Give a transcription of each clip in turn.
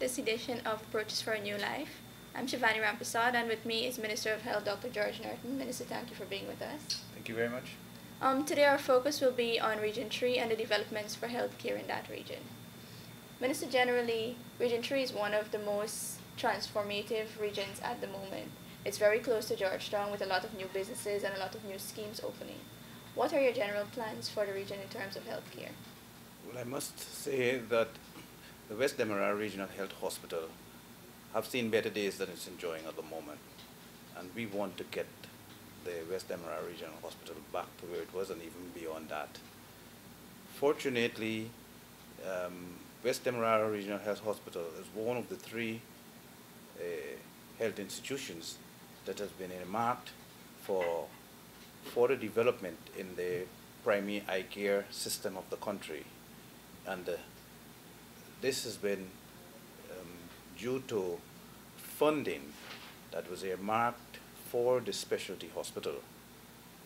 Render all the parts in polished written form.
this edition of Approaches for a New Life. I'm Shivani Ramprasad, and with me is Minister of Health Dr. George Norton. Minister, thank you for being with us. Thank you very much. Today our focus will be on Region 3 and the developments for healthcare in that region. Minister, generally, Region 3 is one of the most transformative regions at the moment. It's very close to Georgetown with a lot of new businesses and a lot of new schemes opening. What are your general plans for the region in terms of healthcare? Well, I must say that the West Demerara Regional Health Hospital have seen better days than it's enjoying at the moment. And we want to get the West Demerara Regional Hospital back to where it was and even beyond that. Fortunately, West Demerara Regional Health Hospital is one of the three health institutions that has been earmarked for further development in the primary eye care system of the country. And this has been due to funding that was earmarked for the specialty hospital.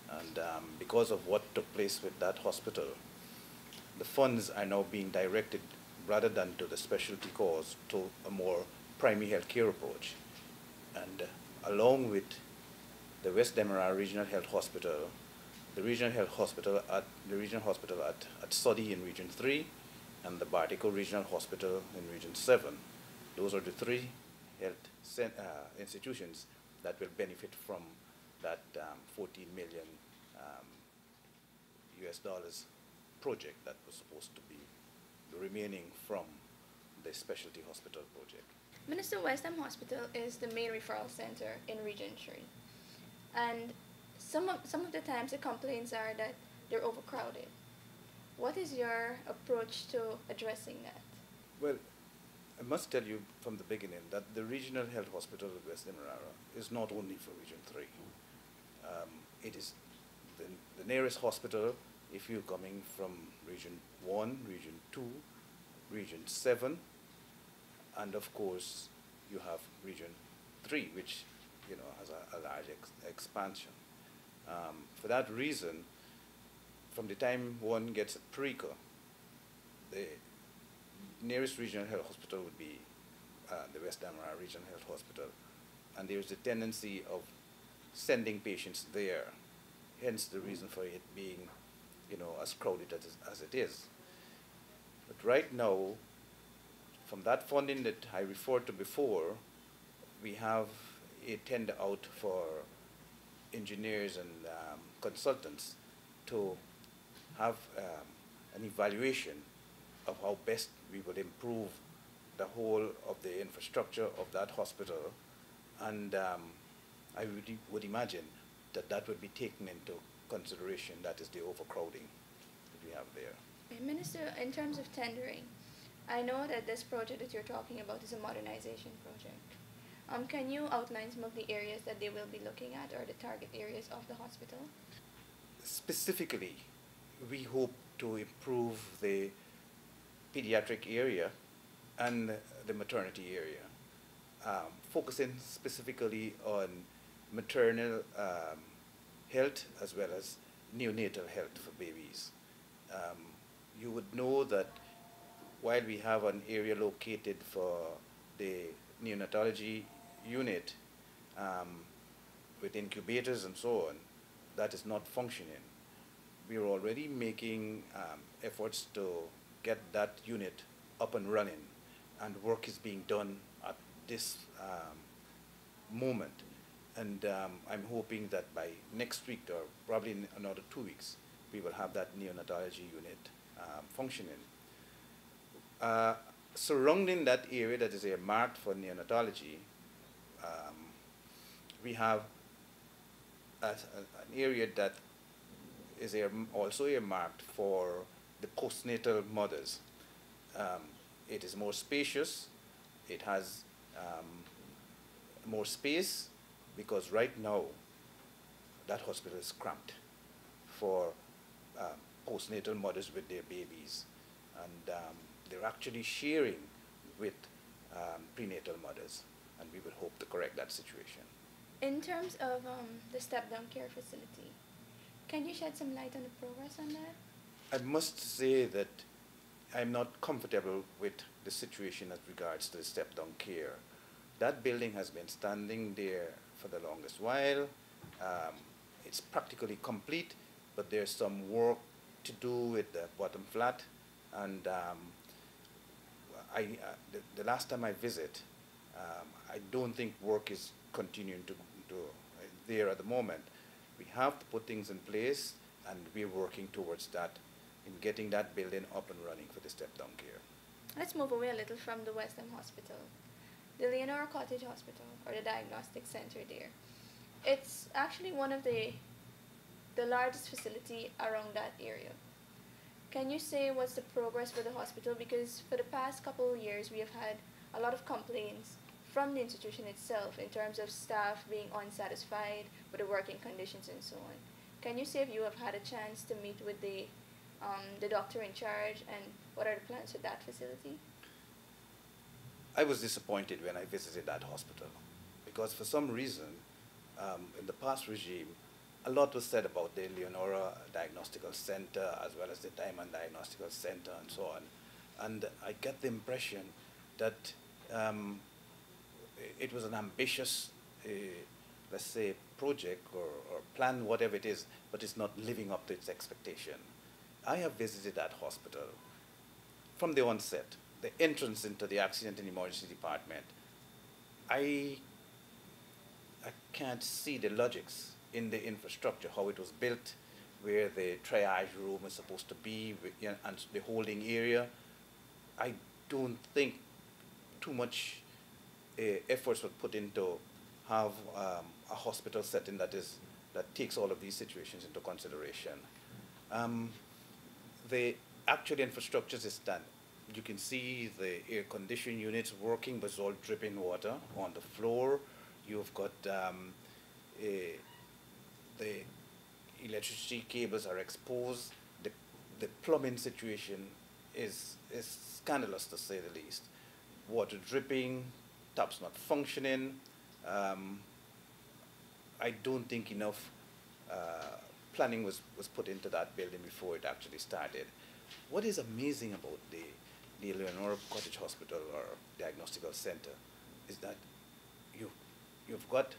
And because of what took place with that hospital, the funds are now being directed rather than to the specialty cause to a more primary health care approach. And along with the West Demerara Regional Health Hospital, the regional hospital at Soddy in Region 3, and the Bartico Regional Hospital in Region 7. Those are the three health institutions that will benefit from that 14 million US dollars project that was supposed to be the remaining from the specialty hospital project. Minister, West Ham Hospital is the main referral center in Region 3. And some of the times the complaints are that they're overcrowded. What is your approach to addressing that? Well, I must tell you from the beginning that the Regional Health Hospital of West Demerara is not only for Region 3. It is the nearest hospital if you're coming from Region 1, Region 2, Region 7, and of course you have Region 3, which has a large expansion. For that reason, from the time one gets a PRECA, the nearest regional health hospital would be the West Demerara Regional Health Hospital, and there's a tendency of sending patients there, hence the reason for it being as crowded as it is. But right now, from that funding that I referred to before, we have a tender out for engineers and consultants to have an evaluation of how best we would improve the whole of the infrastructure of that hospital, and I would imagine that would be taken into consideration. That is the overcrowding that we have there. Minister, in terms of tendering, I know that this project that you're talking about is a modernization project. Can you outline some of the areas that they will be looking at, or the target areas of the hospital? Specifically, we hope to improve the pediatric area and the maternity area, focusing specifically on maternal health as well as neonatal health for babies. You would know that while we have an area located for the neonatology unit with incubators and so on, that is not functioning. We are already making efforts to get that unit up and running, and work is being done at this moment. And I'm hoping that by next week, or probably in another 2 weeks, we will have that neonatology unit functioning. Surrounding that area that is earmarked for neonatology, we have an area that is also earmarked for the postnatal mothers. It is more spacious. It has more space, because right now that hospital is cramped for postnatal mothers with their babies, and they're actually sharing with prenatal mothers, and we will hope to correct that situation. In terms of the step-down care facility, can you shed some light on the progress on that? I must say that I'm not comfortable with the situation as regards to the step-down care. That building has been standing there for the longest while. Um, it's practically complete, but there's some work to do with the bottom flat. And the last time I visit, I don't think work is continuing to there at the moment. We have to put things in place, and we're working towards that in getting that building up and running for the step-down care. Let's move away a little from the West End Hospital. The Leonora Cottage Hospital, or the Diagnostic Center there. It's actually one of the largest facility around that area. Can you say what's the progress for the hospital? Because for the past couple of years, we have had a lot of complaints from the institution itself in terms of staff being unsatisfied with the working conditions and so on. Can you say if you have had a chance to meet with the doctor in charge, and what are the plans for that facility? I was disappointed when I visited that hospital because for some reason, in the past regime, a lot was said about the Leonora Diagnostical Center as well as the Diamond Diagnostical Center and so on. And I get the impression that it was an ambitious, let's say, project or plan, whatever it is, but it's not living up to its expectation. I have visited that hospital from the onset, the entrance into the accident and emergency department. I can't see the logics in the infrastructure, how it was built, where the triage room is supposed to be, you know, and the holding area. I don't think too much efforts were put into have a hospital setting that takes all of these situations into consideration. The actual infrastructure is done. You can see the air conditioning units working, but it's all dripping water on the floor. You've got the electricity cables are exposed. The plumbing situation is scandalous, to say the least. Water dripping, taps not functioning. I don't think enough planning was put into that building before it actually started. What is amazing about the Leonora Cottage Hospital or Diagnostical Center is that you've got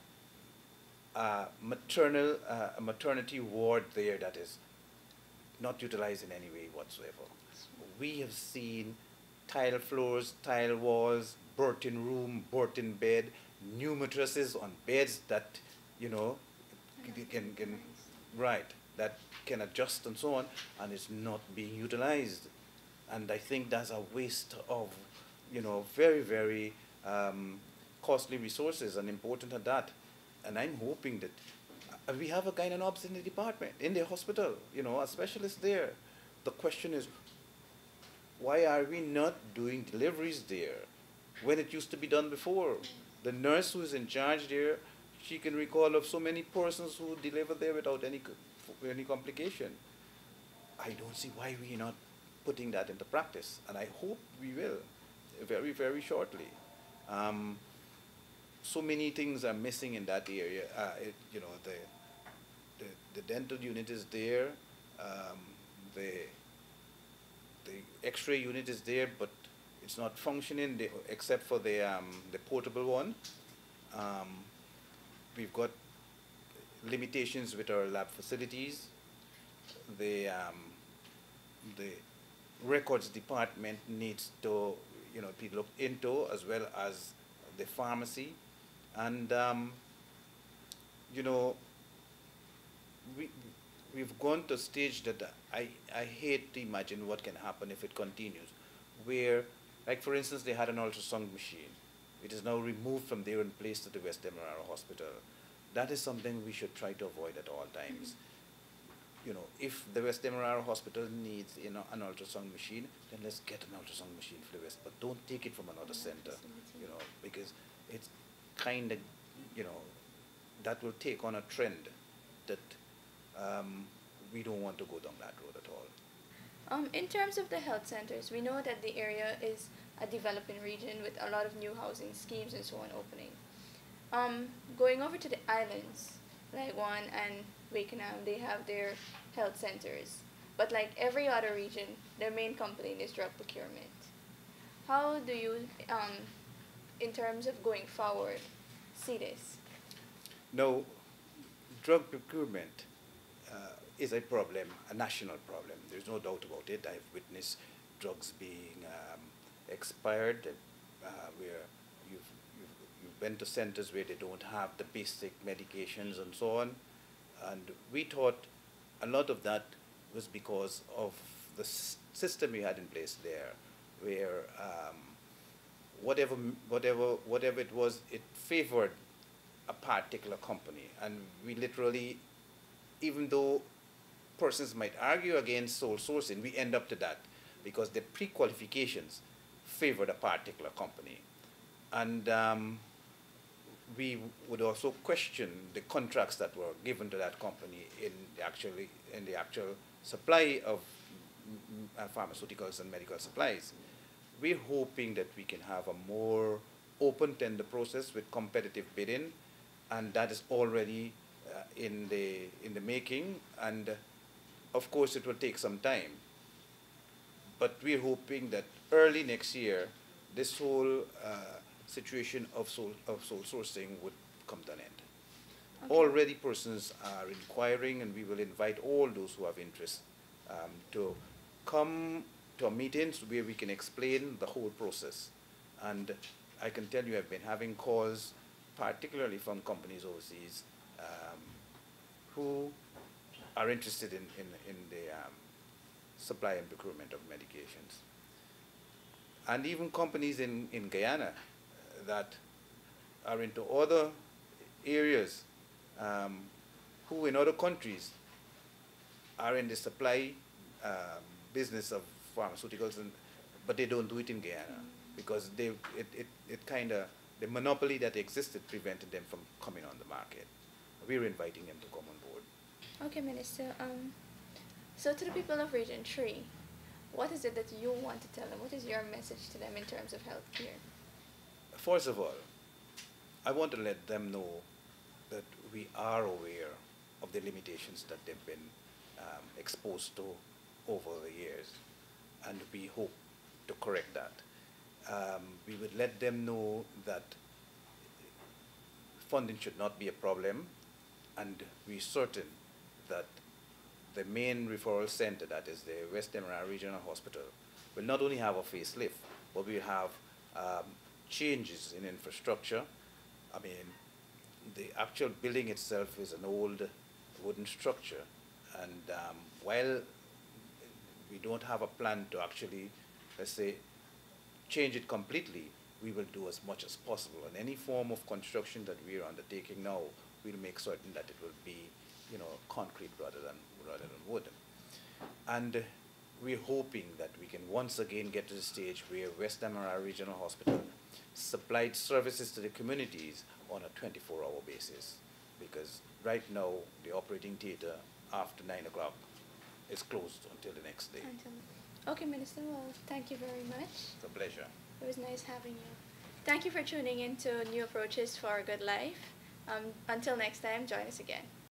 a maternity ward there that is not utilized in any way whatsoever. We have seen tile floors, tile walls, birthing room, birthing bed, new mattresses on beds that, you know, can right, that can adjust and so on, and it's not being utilized. And I think that's a waste of, you know, very, very costly resources, and important at that. And I'm hoping that we have a gynecologist in the department, in the hospital, you know, a specialist there. The question is, why are we not doing deliveries there when it used to be done before? The nurse who is in charge there, she can recall of so many persons who deliver there without any complication. I don't see why we're not putting that into practice, and I hope we will very, very shortly. So many things are missing in that area. You know, the dental unit is there, the X-ray unit is there, but it's not functioning except for the portable one. We've got limitations with our lab facilities. The records department needs to, you know, be looked into, as well as the pharmacy. And you know, we've gone to a stage that I hate to imagine what can happen if it continues, where, like for instance, they had an ultrasound machine. It is now removed from there and placed at the West Demerara Hospital. That is something we should try to avoid at all times. You know, if the West Demerara Hospital needs, you know, an ultrasound machine, then let's get an ultrasound machine for the West, but don't take it from another center, you know, because it's kind of, you know, that will take on a trend that we don't want to go down that road at all. In terms of the health centers, we know that the area is a developing region with a lot of new housing schemes and so on opening. Going over to the islands, like One and Wakenham, they have their health centers. but like every other region, their main complaint is drug procurement. How do you, in terms of going forward, see this? No, drug procurement is a problem, a national problem. There's no doubt about it. I've witnessed drugs being expired, where you've been to centers where they don't have the basic medications and so on. And we thought a lot of that was because of the system we had in place there, where whatever it was, it favored a particular company. And we literally, even though persons might argue against sole sourcing, we end up to that because the pre-qualifications favored a particular company. And we would also question the contracts that were given to that company in the actual supply of pharmaceuticals and medical supplies. We're hoping that we can have a more open tender process with competitive bidding, and that is already in the making. And of course, it will take some time. But we're hoping that early next year, this whole situation of sole sourcing would come to an end. Okay. Already persons are inquiring, and we will invite all those who have interest to come to our meetings where we can explain the whole process. And I can tell you I've been having calls, particularly from companies overseas, who are interested in the supply and procurement of medications. And even companies in Guyana that are into other areas, who in other countries are in the supply business of pharmaceuticals, but they don't do it in Guyana because the monopoly that existed prevented them from coming on the market. We're inviting them to come on board. Okay, Minister. So to the people of Region 3, what is it that you want to tell them? What is your message to them in terms of healthcare? First of all, I want to let them know that we are aware of the limitations that they've been exposed to over the years, and we hope to correct that. We would let them know that funding should not be a problem, and we're certain that the main referral center, that is the West Demerara Regional Hospital, will not only have a facelift, but we have changes in infrastructure. I mean, the actual building itself is an old wooden structure, and while we don't have a plan to actually, let's say, change it completely, we will do as much as possible. And any form of construction that we are undertaking now, we'll make certain that it will be, concrete rather than wood. And we're hoping that we can once again get to the stage where West Demerara Regional Hospital supplied services to the communities on a 24-hour basis. Because right now, the operating theater after 9 o'clock is closed until the next day. Okay, Minister, well, thank you very much. It's a pleasure. It was nice having you. Thank you for tuning in to New Approaches for a Good Life. Until next time, join us again.